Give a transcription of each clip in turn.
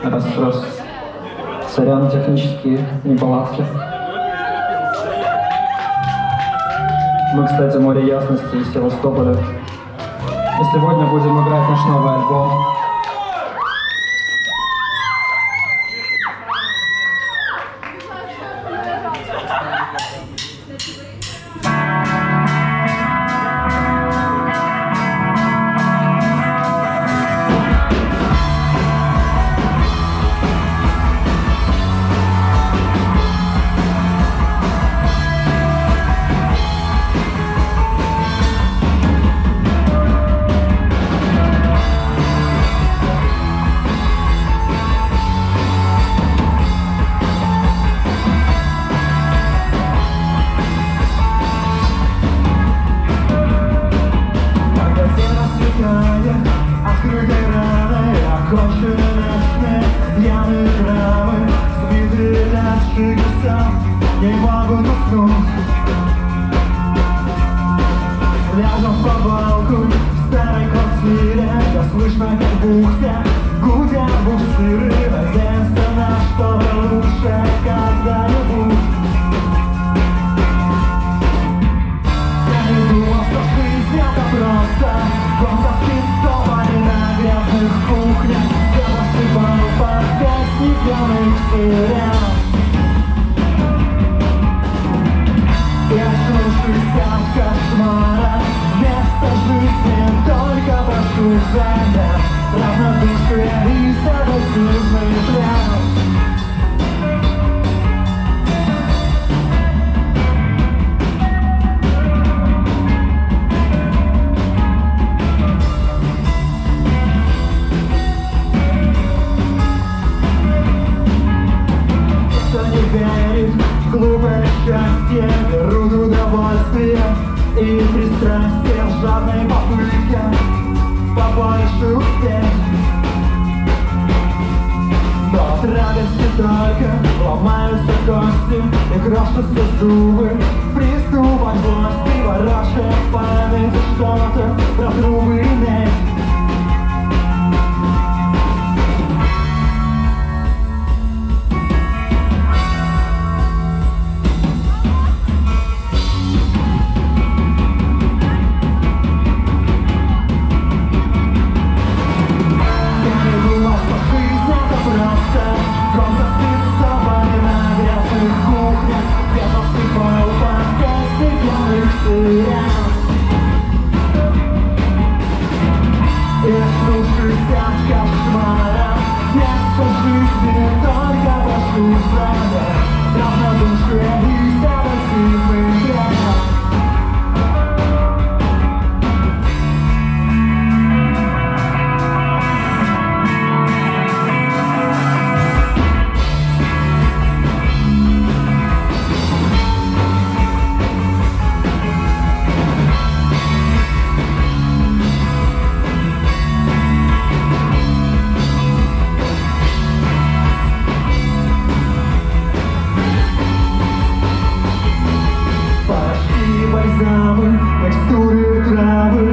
Раз. Сорян, технические неполадки. Мы, кстати, море ясности из Севастополя. И сегодня будем играть наш новый альбом. Не могу уснуть. Ляжем в повалку в старой квартире, да слышно, как бухтят, гудят буксиры. Надеемся на что-то лучшее когда-нибудь. Я не думал, что жизнь это просто гонка с пистолами на грязных кухнях. Я засыпал под песни пьяных сирен. Проснувшись от кошмара, вместо жизни только прошу взамен равнодушие и седативный плен. Кто не верит в глупое счастье, берут удовольствие и пристрастие в жадной попытке побольше успеть. Но от радости только ломаются кости и крошатся зубы. Приступом злости ворочая в памяти что-то про трубы и медь. Текстуры травы,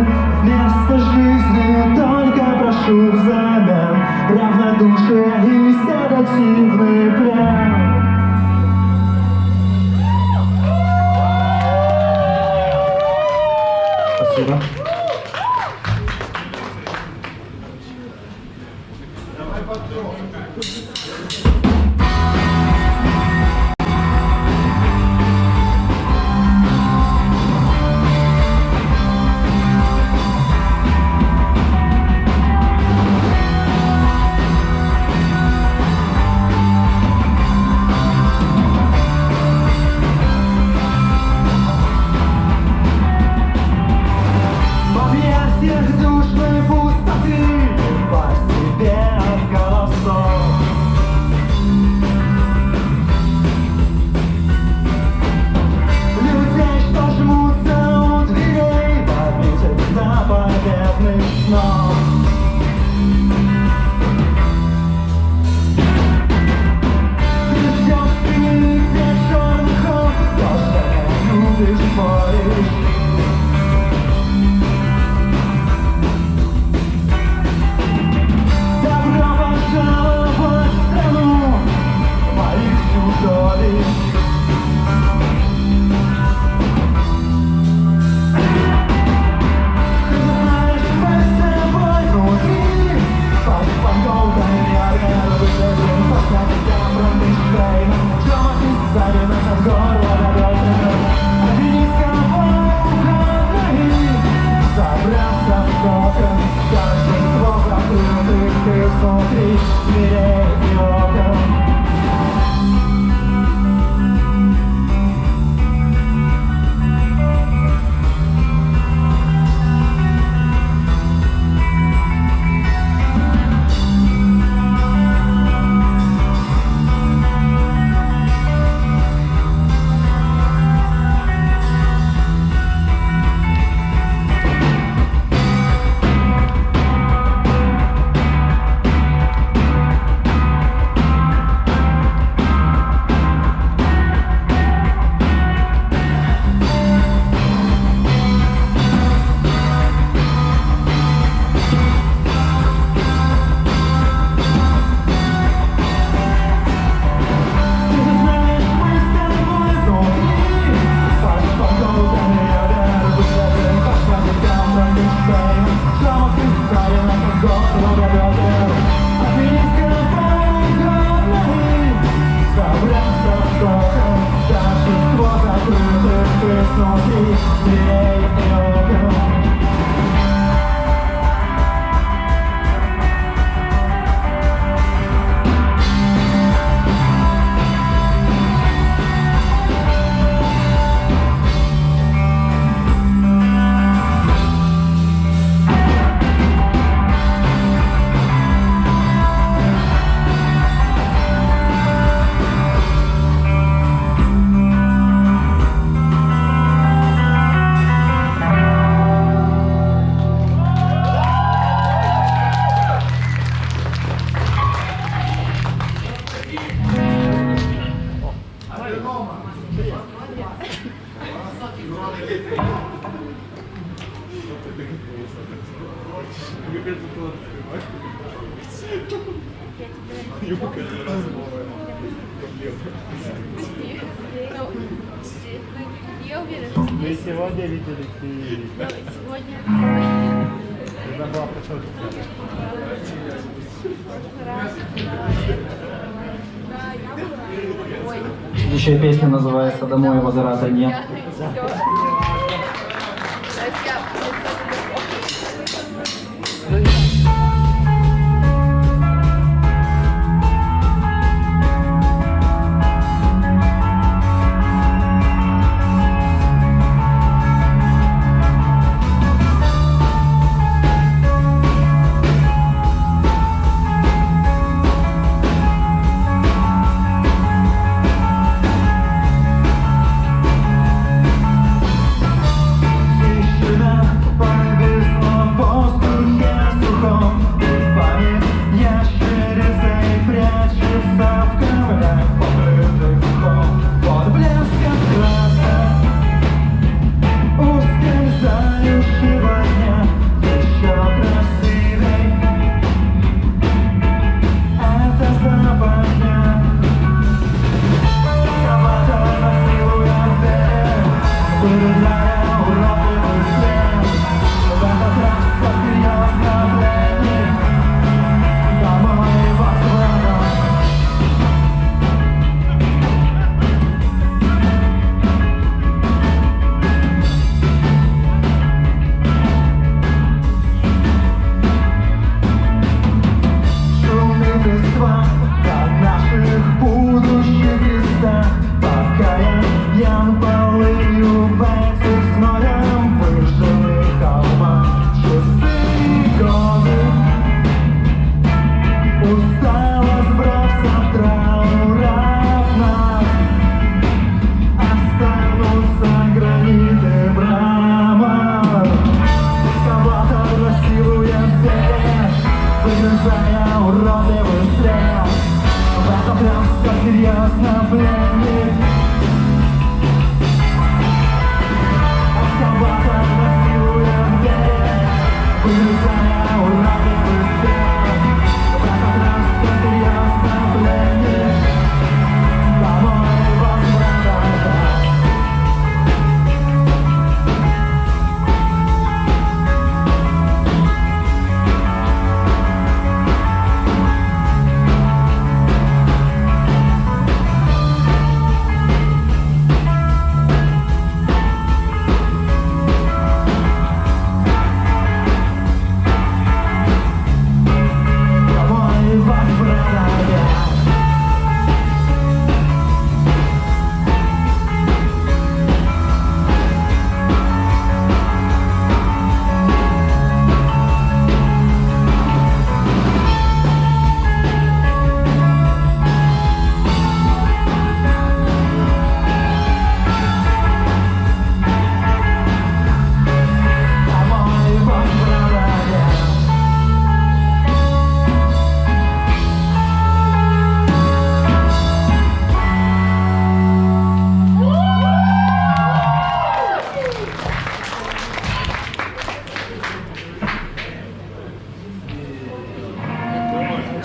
вместо жизни только прошу взамен равнодушие и седативный плен. Спасибо. Душной пустоты по себе от голосов. Людей, что жмутся у дверей в обитель заповедных снов. Придем в тени, где черный ход, тоже не любишь спорить. Добро пожаловать! дверей и окон. Я уверена, что Мы здесь... сегодня видели ты. Но сегодня... Когда была прошлой Да, я была. Ой, Следующая песня называется «Домой возврата нет». все. Сейчас я...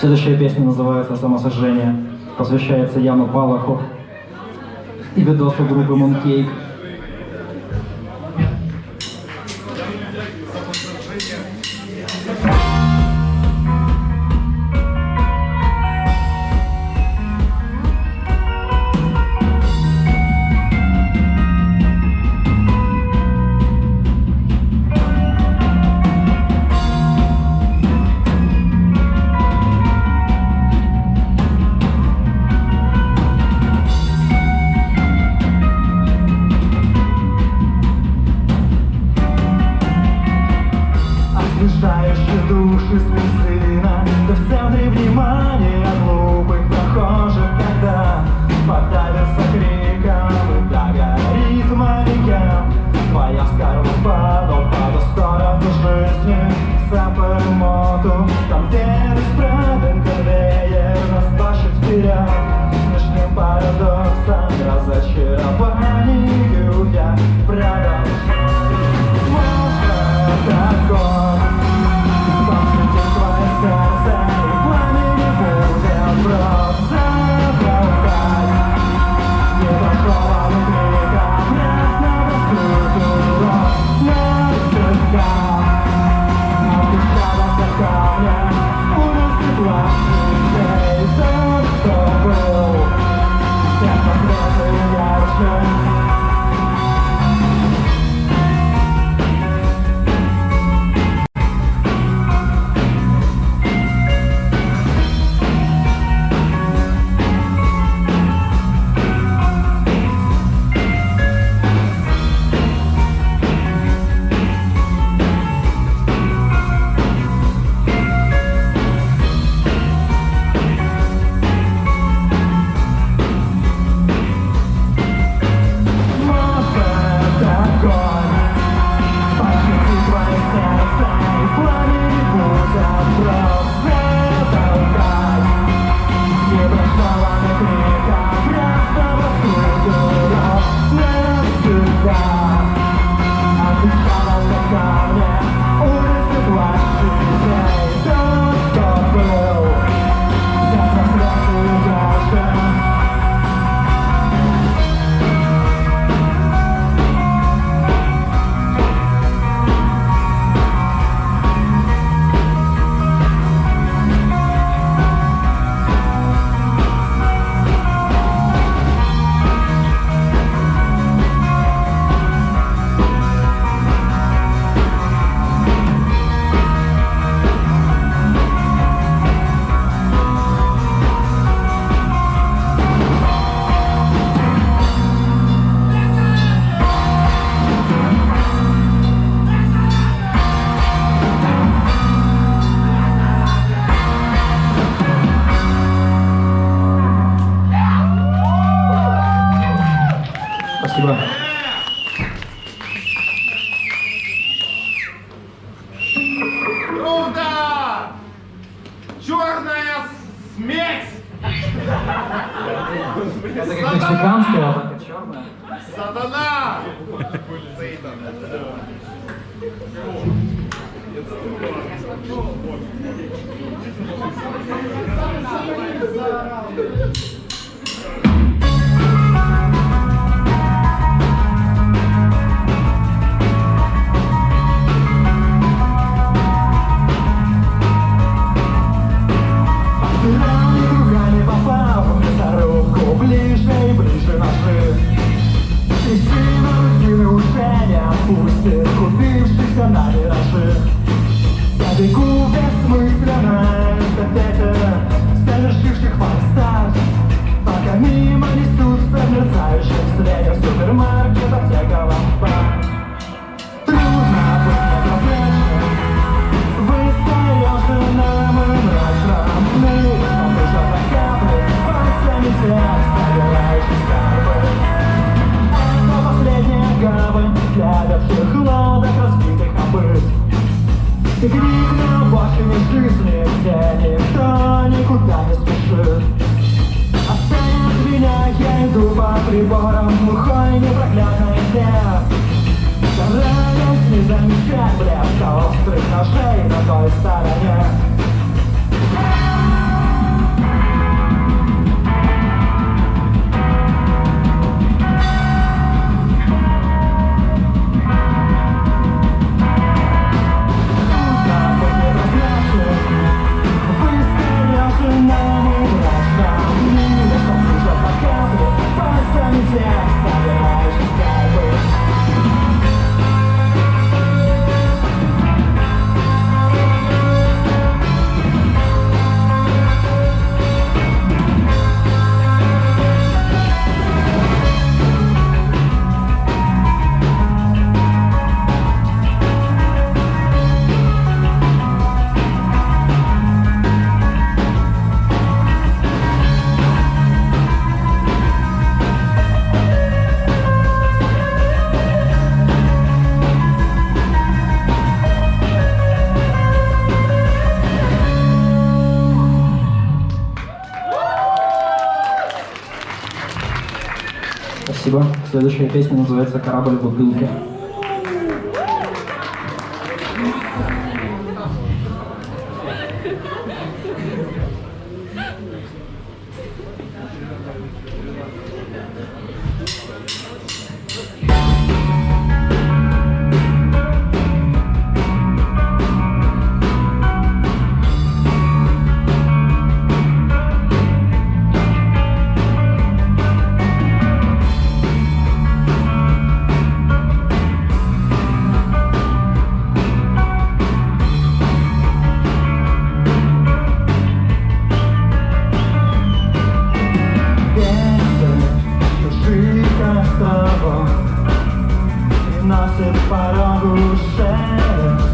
Следующая песня называется «Самосожжение». Посвящается Яну Палаху и видосу группы Mooncake. Освежающие души сына, ты в центре внимания глупых прохожих, когда подавится криком и догорит маяка. Твоя скорлупа, но по ту сторону жизни, сапомоту, там где бесправен конвейер нас тащит вперед. Смешным парадоксом разочарованию я продал. Такой посвятит твое сердце, и пламени будет просто толкать. Не прошел крика, обратно раскрытый рот навсегда. Отдышалась от камня, улицы плащей, тот, кто был, всех посмотрел ярче. Спасибо. Круто! Черная смесь! Это как мексиканская, а так и черная. Сатана! Ближе и ближе наши. И силы рутины уже не отпустит купившихся на миражи. Я бегу бессмысленно эстафете совершивших форсаж, пока мимо несутся мерцающих средних супермаркет, аптека, лампа. Трудно быть непрозрачным, выстаешь нам и мрачным. Но ты же капли пальцами текст, собирающий скарбы. Это последняя гавань для верших лодок, разбитых на пыль. И крик на обочине жизни, где никто никуда не спешит. Оставь от меня, я иду по приборам глухой непроклятной дне. Стараюсь не замечать блеска острых ножей на той стороне. Спасибо. Следующая песня называется «Корабль в бутылке». Носит порогу шелест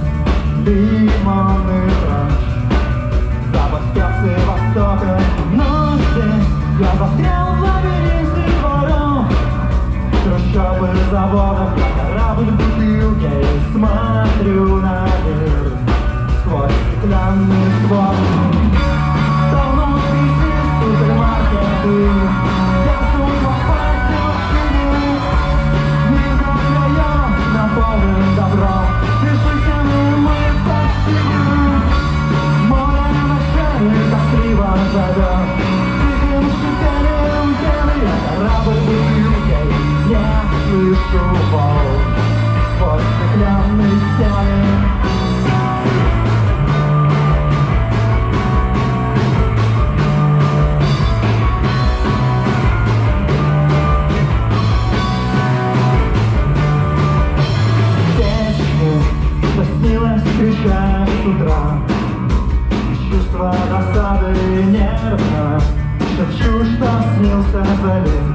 лимонный дрожь. Запах специй Востока. Но здесь я застрял в лабиринте воров. Трущобы заводов, я корабль в бутылке и смотрю наверх сквозь стеклянный свод. Давно вези супермаркеты. Я снова в асфальте машины. Наполнен добром, решительно мы постигнем. Море на шее тоскливо зовет. Тихим шипением пены корабль в бутылке. Я слышу волн сквозь стеклянные стены. Встречаем с утра. Чувство досады нервно шепчу, что снился залив.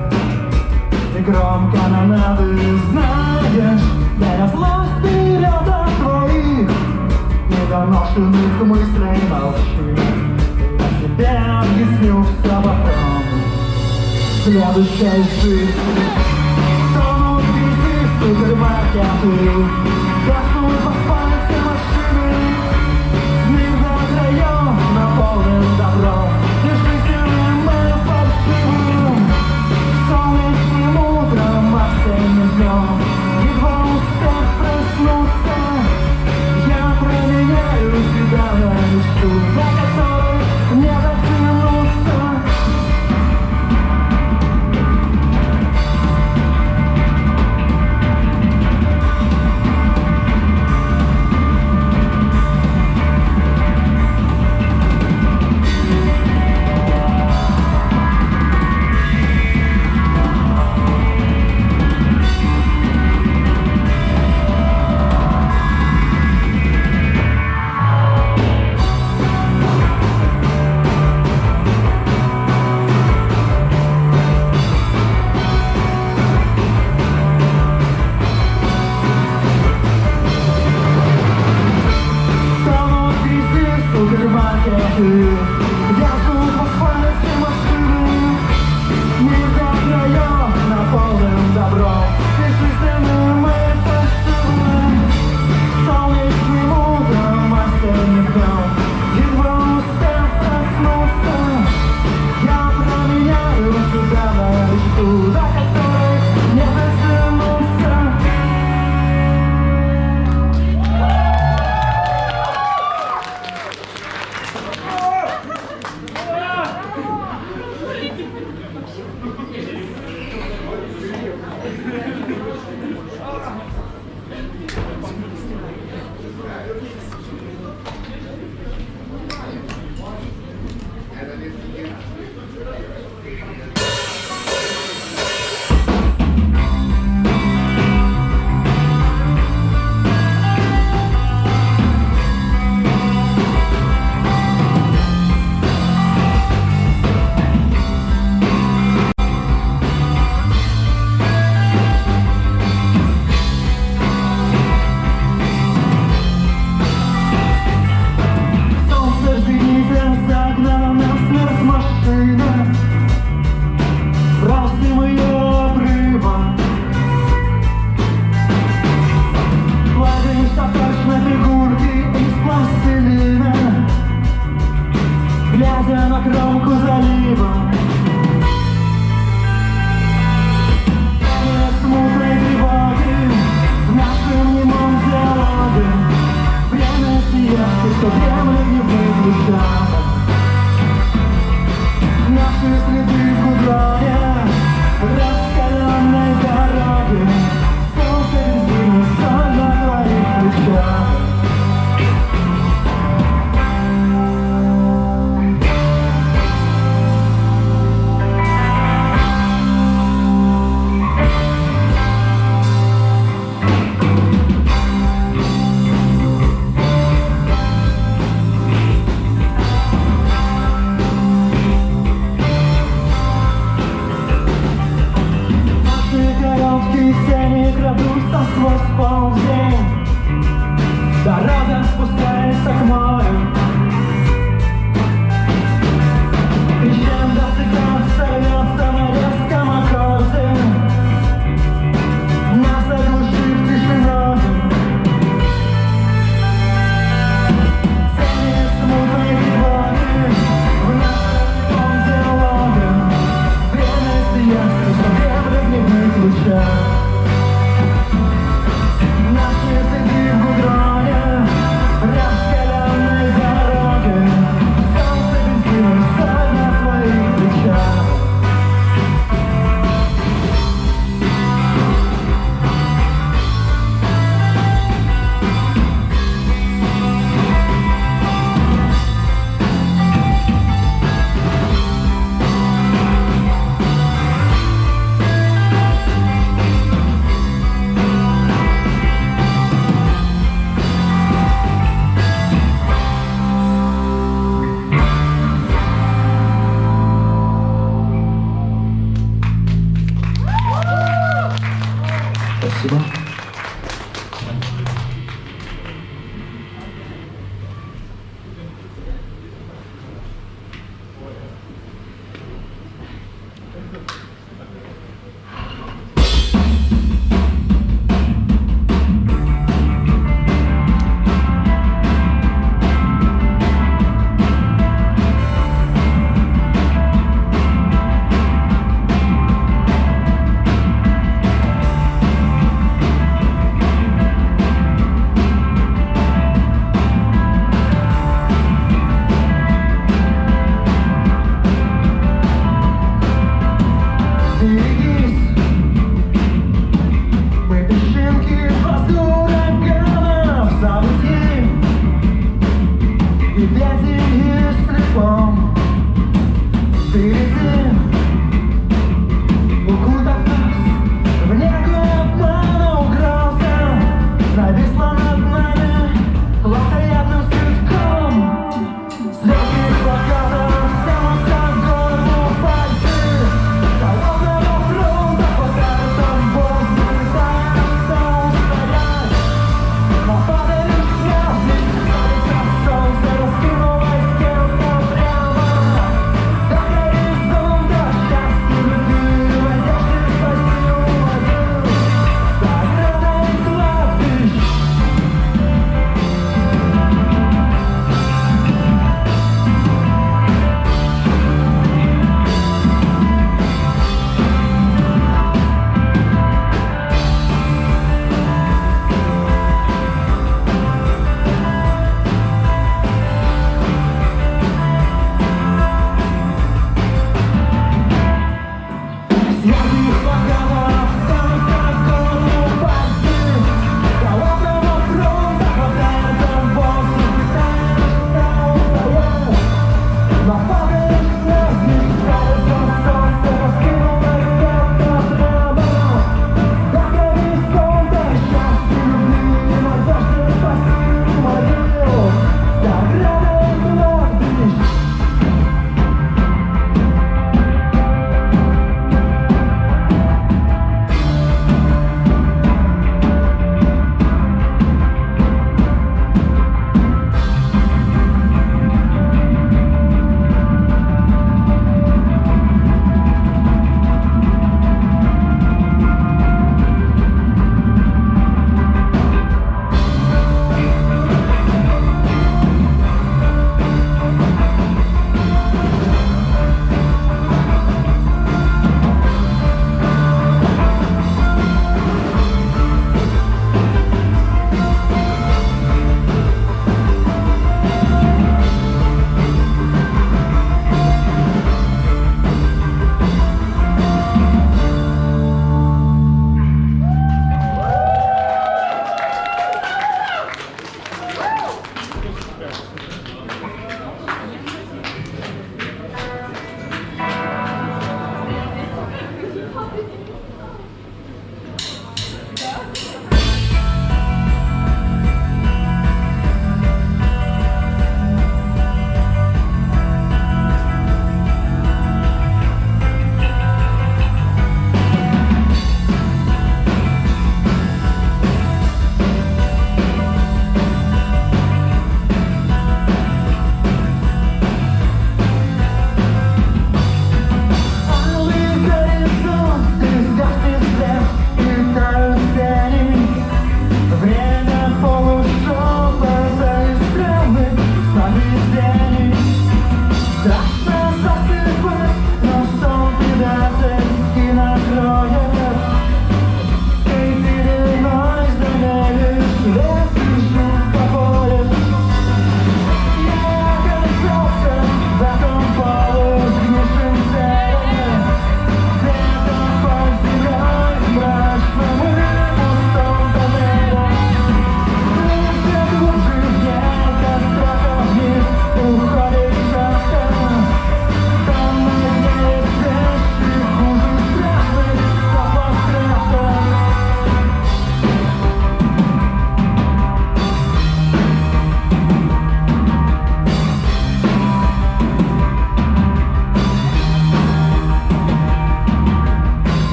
И громко канонады, знаешь, я злость вперед от твоих недоношенных мыслей молчи. Я тебе объясню все потом. Следующая жизнь. Тонут вези супермаркеты. Гаснут в асфальте машины. Мир до краев наполнен добром. И жизненным мы фальшивым. Солнечным утром, осенним днем. Едва успев проснуться, я променяю себя на мечту, до которой не дотянуться. Я жду в асфальте машины. Мир до краев наполнен добром. И жизненным мы фальшивым. Солнечным утром, осенним днем. Едва успев проснуться, я променяю себя на мечту, до которой не дотянуться. Глядя на кромку залива,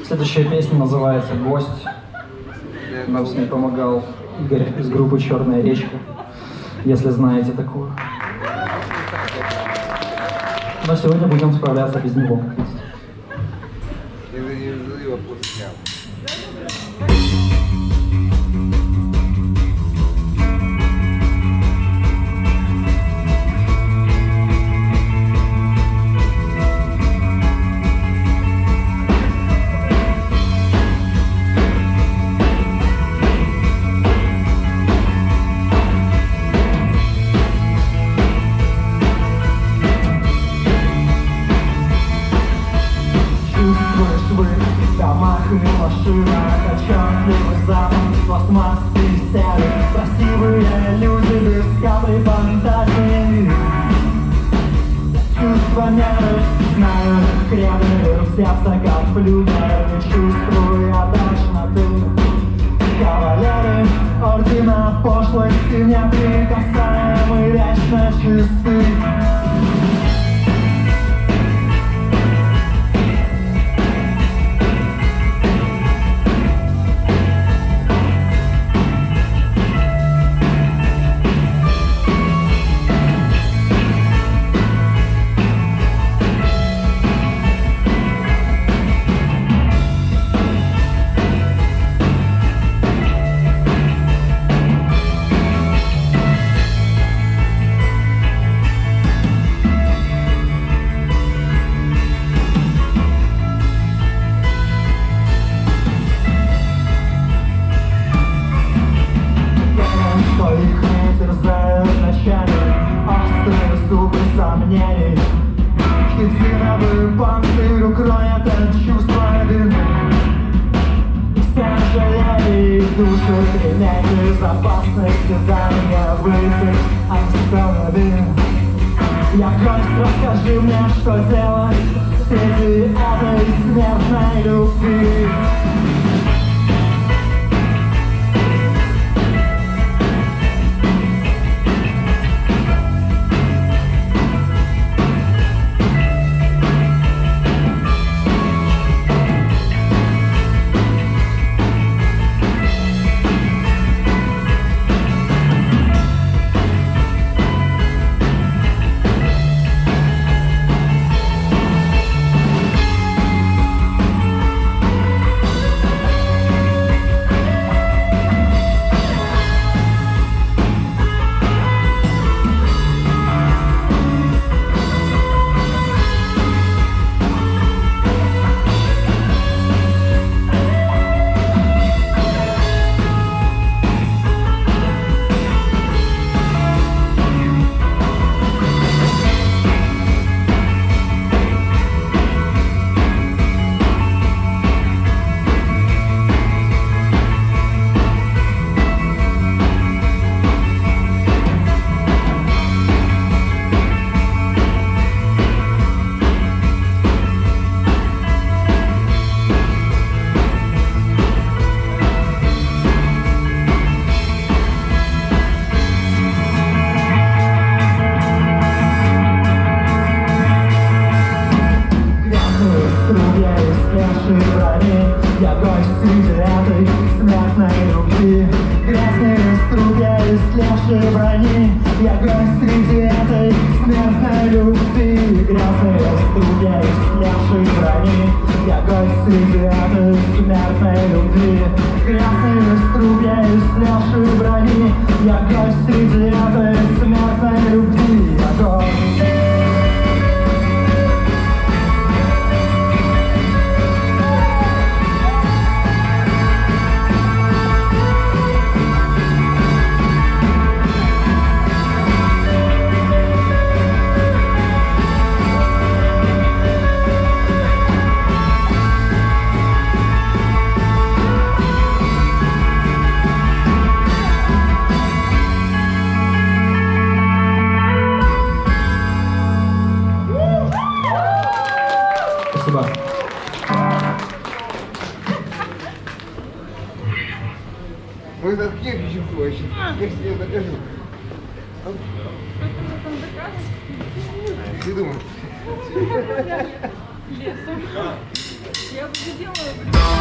Следующая песня называется «Гость». Нам с ней помогал Игорь из группы «Черная речка», если знаете такую. Но сегодня будем справляться без него, как есть. Чувствуешь вы в домах и машинах отчетливый запах пластмассы и серы, красивые люди без капли фантазии. Чувства меры, знаю, крепкие, все в стакан плюнер, не чувствуя тошноты. Кавалеры ордена пошлости неприкасаемы, вечно чисты. Их не терзают ночами острые зубы сомнений. Хитиновый панцирь укроет от чувства вины. И все жалели их души, ремень безопасности, дай мне выйти, останови. Я гость, расскажи мне, что делать среди этой смертной любви. Я гость среди этой смертной любви. Грязные струги истлевшей брони. Я гость среди этой смертной любви. Грязные струги истлевшей брони. Я гость среди этой смертной любви. Грязные струги истлевшей брони. Я гость среди этой смертной любви. Я гость. Спасибо. Мы заткнем еще хочет. Я себе докажу. Ты думаешь? Лесом. Я бы делала.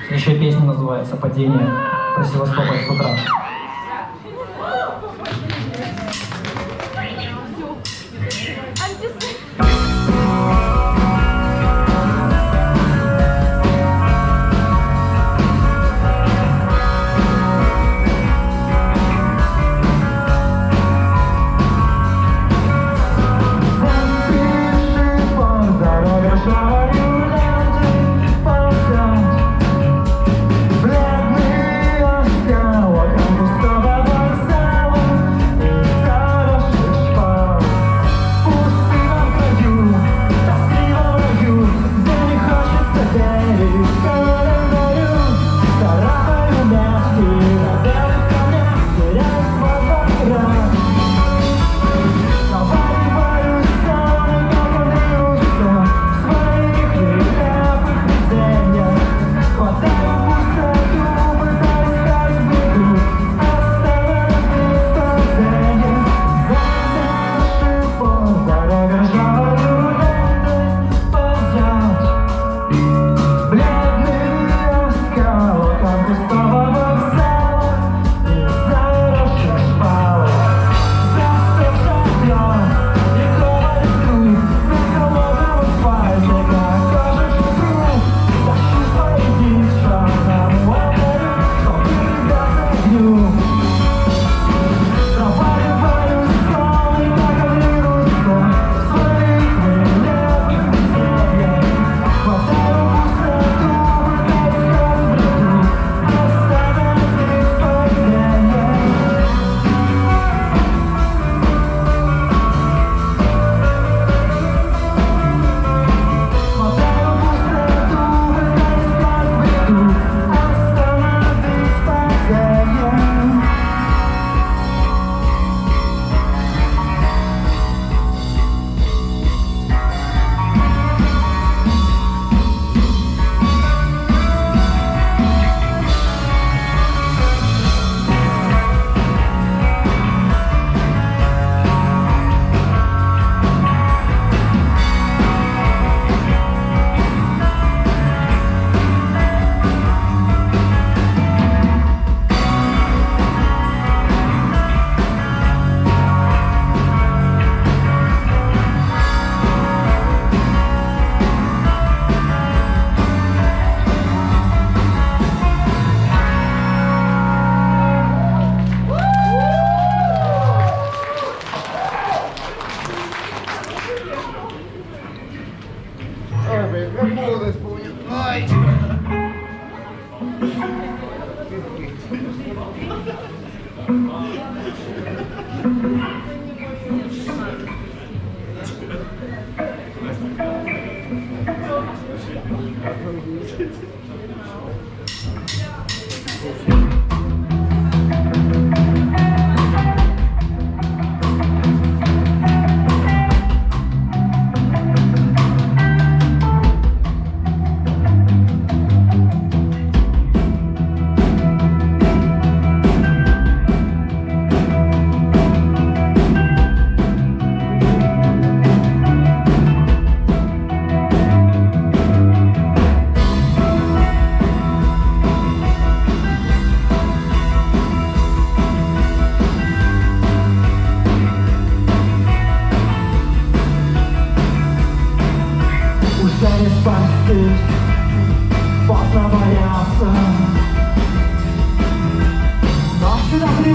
Следующая песня называется «Падение». Про Севастополь с утра. Бледный оскал,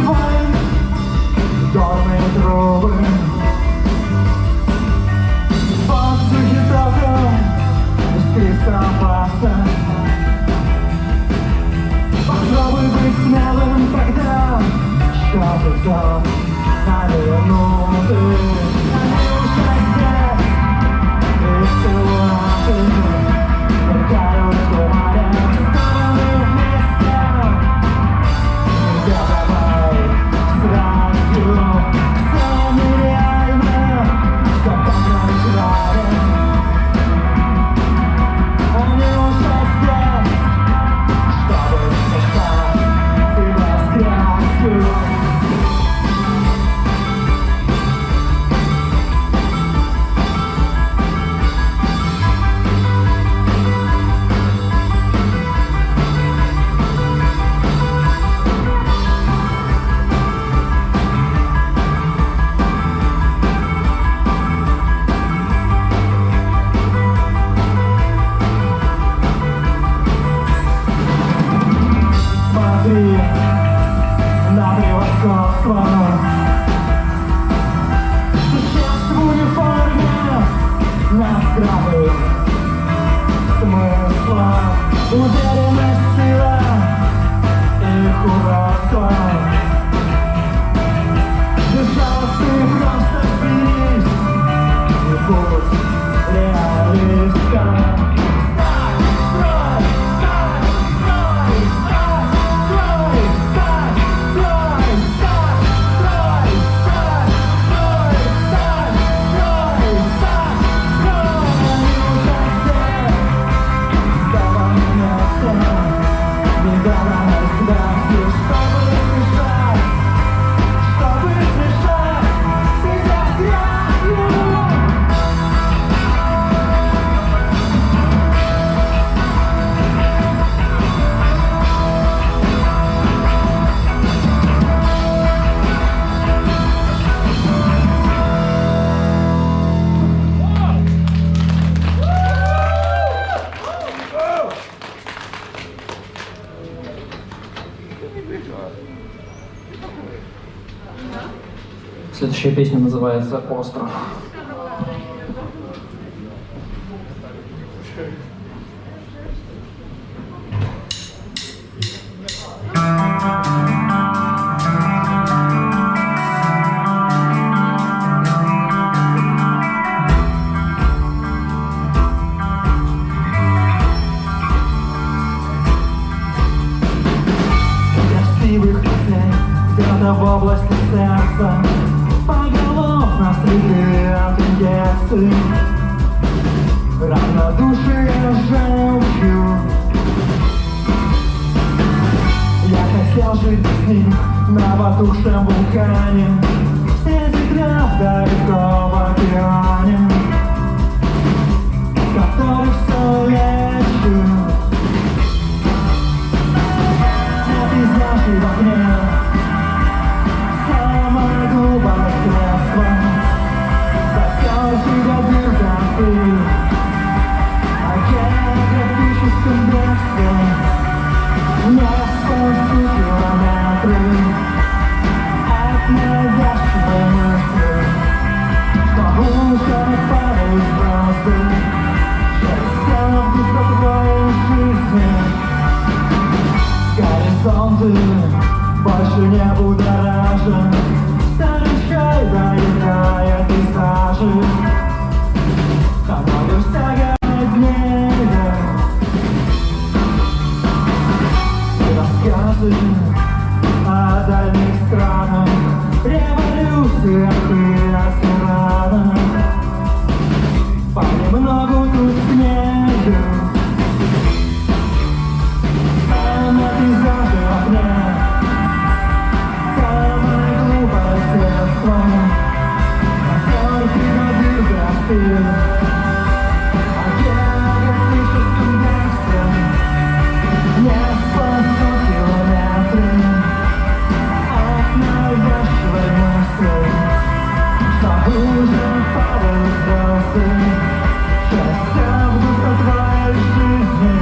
твои горные трубы. В воздухе только искрится опасность. Попробуй быть смелым, когда что-то идет на минуты. Они уже здесь, их силуэты мелькают в тумане, стороны вместе. Нельзя давай сразу, все нереально, что так на экране. Они уже здесь, чтобы смешать тебя с грязью. Смотри на превосходство существ в униформе, на здравых смысла, уверенность, сила, их уродство. Безжалостный, просто смирись и будь реалистом. Следующая песня называется «Остров». Красивых людей где-то в области сердца, поголовно следы от инъекций. Равнодушие желчью. Я хотел жить без них на потухшем вулкане, среди трав далеко в океане, который все лечит. А ты знаешь, в окне самое глупое средство засел тебя дыркой о географическом бегстве. Не спасу километры от навязчивой мысли, что уже падают звезды, счастье в густо твоей жизни. Горизонты больше не будоражен, встречай, доедая пейзажи. Становишься голоднее. Рассказы о дальних странах, революциях и антиранах понемногу тускнеют. А на пейзаже в окне самое глупое средство который пригодил за стиль. О географическом бегстве не спасу километры от навязчивой мысли, что уже падают звезды, счастье в густо твоей жизни.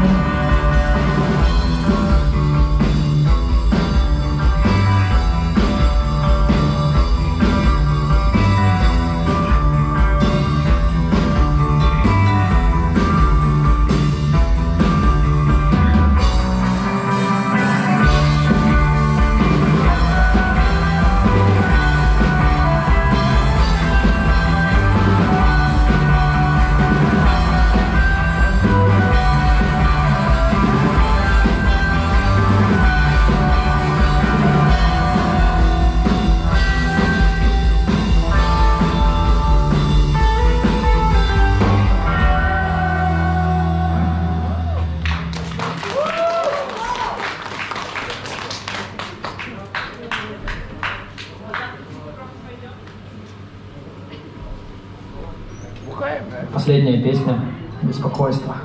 Играем, да? Последняя песня «Беспокойство».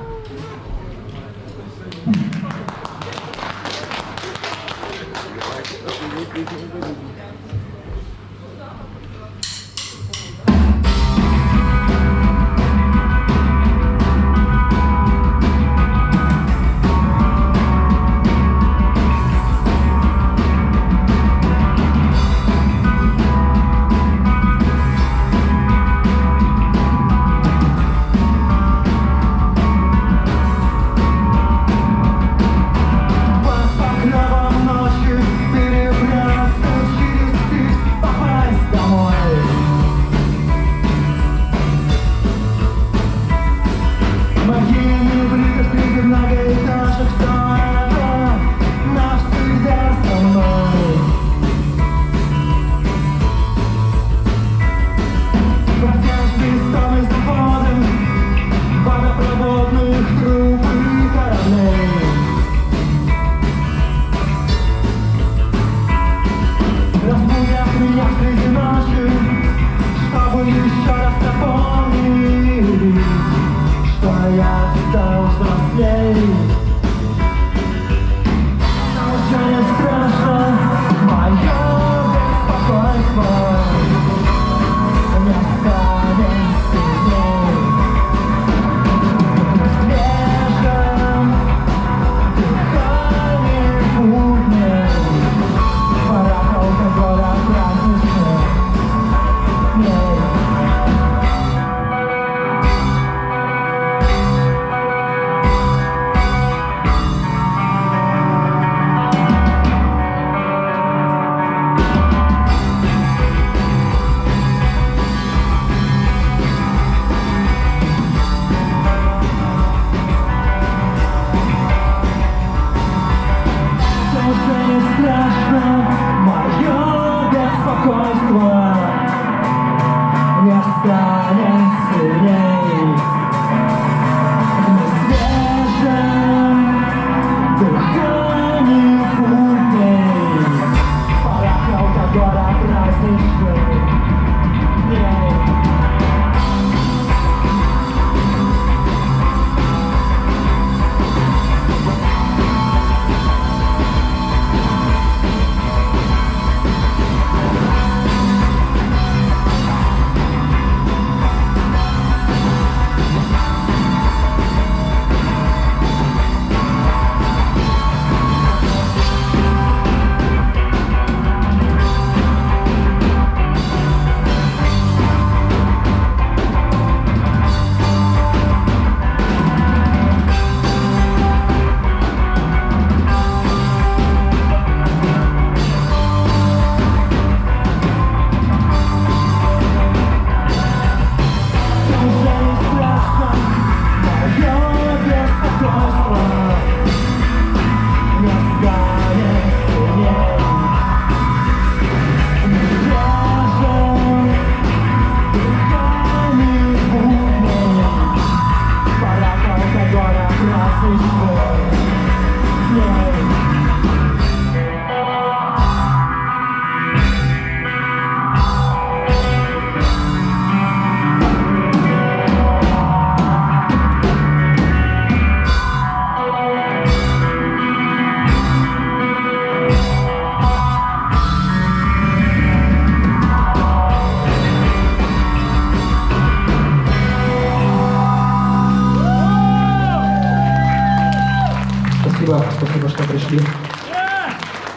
Спасибо, что пришли.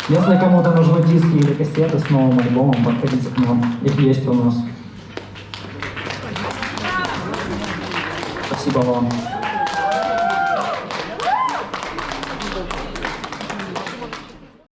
Если кому-то нужны диски или кассеты с новым альбомом, подходите к нам. Их есть у нас. Спасибо вам.